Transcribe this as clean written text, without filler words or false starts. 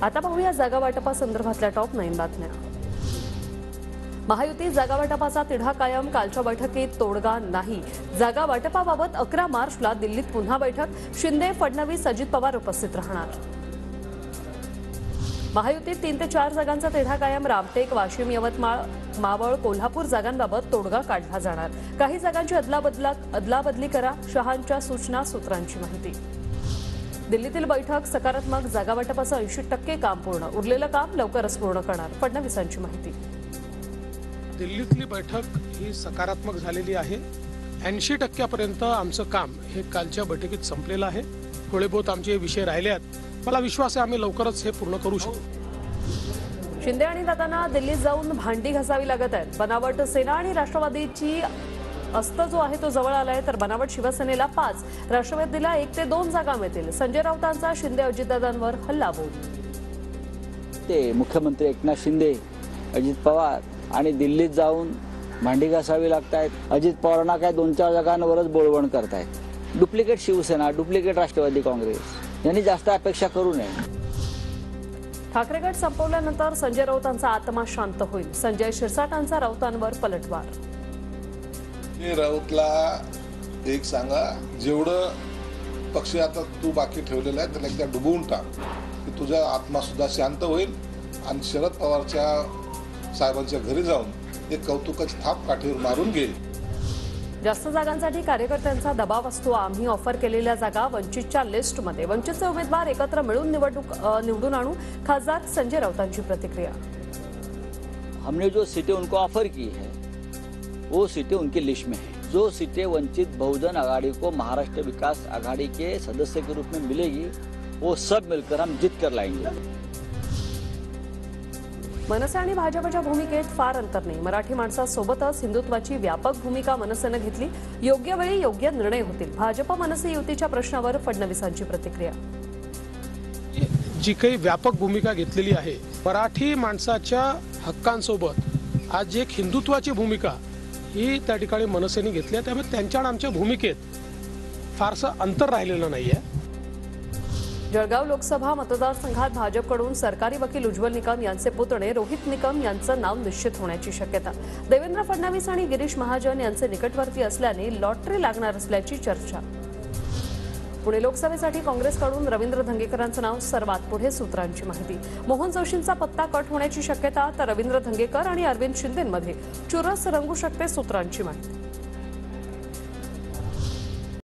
आता पाहूया जागा वाटपासंदर्भातल्या टॉप 9 बातम्या। महायुती जागा वाटपाचा तिढा कायम, कालच्या बैठकीत तोडगा नाही। जागा वाटपाबाबत 11 मार्चला दिल्लीत पुन्हा बैठक, शिंदे, फडणवीस, अजित पवार उपस्थित राहणार। महायुतीत 3 ते 4 जागांचा तिढा कायम, रामटेक, वाशिम, यवतमाळ, मावळ, कोल्हापूर जागांबाबत तोडगा काढला जाणार। काही जागांची अदलाबदली करा, शहांच्या सूचना, सूत्रांची माहिती। दिल्लीतील बैठक सकारात्मक, जागा वाटपाचं 80% काम पूर्ण, उरलेलं काम लवकरच पूर्ण करणार, फडणवीसांची माहिती। दिल्लीतली बैठक ही सकारात्मक झालेली आहे। 80% पर्यंत आमचं काम हे कालच्या बैठकीत संपलेलं आहे। थोडे बहुत आमचे विषय राहिले आहेत, मला विश्वास आहे आम्ही लवकरच हे पूर्ण करू शकू। शिंदे आणि दादांना दिल्लीत जाऊन भांडी घासावी लागत आहेत। बनावट सेना आणि राष्ट्रवादीची अस्त जो आहे तो जवळ आलाय, तर बनावट शिवसेनेला 5, राष्ट्रवादीला 1 ते 2 जागा मिळतील। संजय राऊतांचा शिंदे अजितदादांवर हल्लाबोल। ते मुख्यमंत्री एकनाथ शिंदे, अजित पवार आणि दिल्लीत जाऊन भांडी घासावी लागतायत। अजित पवारांना काय 2-4 जागांवरच बोलवण करतायत। डुप्लिकेट शिवसेना, डुप्लिकेट राष्ट्रवादी काँग्रेस यांनी जास्त अपेक्षा करू नये। ठाकरे गट संपवल्यानंतर संजय राऊतांचा आत्मा शांत होईल, संजय शिरसाटांचा राऊतांवर पलटवार। राऊतला एक सांगा, जेवढं पक्ष आता तू बाकी ठेवलेला आहे त्याला एकदा डुबवून टाक, की तुझा आत्मा सुद्धा शांत होईल आणि शरद पवारच्या साहेबांच्या घरी जाऊन एक कौतुकाची थाप काठीवर मारून घेईल। जास्त जागांसाठी कार्यकर्त्यांचा दबाव असतो। आम्ही ऑफर केलेल्या जागा वंचितच्या लिस्टमध्ये, वंचितचे उमेदवार एकत्र मिळून निवडून आणू, खासदार संजय राऊतांची प्रतिक्रिया। हमने जो सीटें उनको ऑफर की है वो सीटें उनकी लिस्ट में है। जो सीटें वंचित बहुजन आघाड़ी को महाराष्ट्र विकास आघाड़ी के सदस्य के रूप में मिलेगी वो सब मिलकर हम जीत कर लाएंगे। मनसे आणि भाजपच्या भूमिकेत फार अंतर नाही। मराठी माणसासोबतच हिंदुत्वाची व्यापक भूमिका मनसेने घेतली, योग्य वेळी योग्य निर्णय होतील। भाजप मनसे युतीच्या प्रश्नावर फडणवीसांची प्रतिक्रिया। जी काही व्यापक भूमिका घेतलेली आहे, मराठी माणसाच्या हक्कांसोबत आज एक हिंदुत्वाची भूमिका ही त्या ठिकाणी मनसेने घेतली आहे, त्यामुळे त्यांच्या आणि आमच्या भूमिकेत फारसं अंतर राहिलेलं नाहीये। जळगाव लोकसभा मतदारसंघात भाजपकडून सरकारी वकील उज्ज्वल निकम यांचे पुतणे रोहित निकम यांचं नाव निश्चित होण्याची शक्यता। देवेंद्र फडणवीस आणि गिरीश महाजन यांचे निकटवर्ती असल्याने लॉटरी लागणार असल्याची चर्चा। पुणे लोकसभेसाठी काँग्रेसकडून रवींद्र धंगेकरांचं नाव सर्वात पुढे, सूत्रांची माहिती। मोहन जोशींचा पत्ता कट होण्याची शक्यता, तर रवींद्र धंगेकर आणि अरविंद शिंदेंमध्ये चुरस रंगू शकते, सूत्रांची माहिती।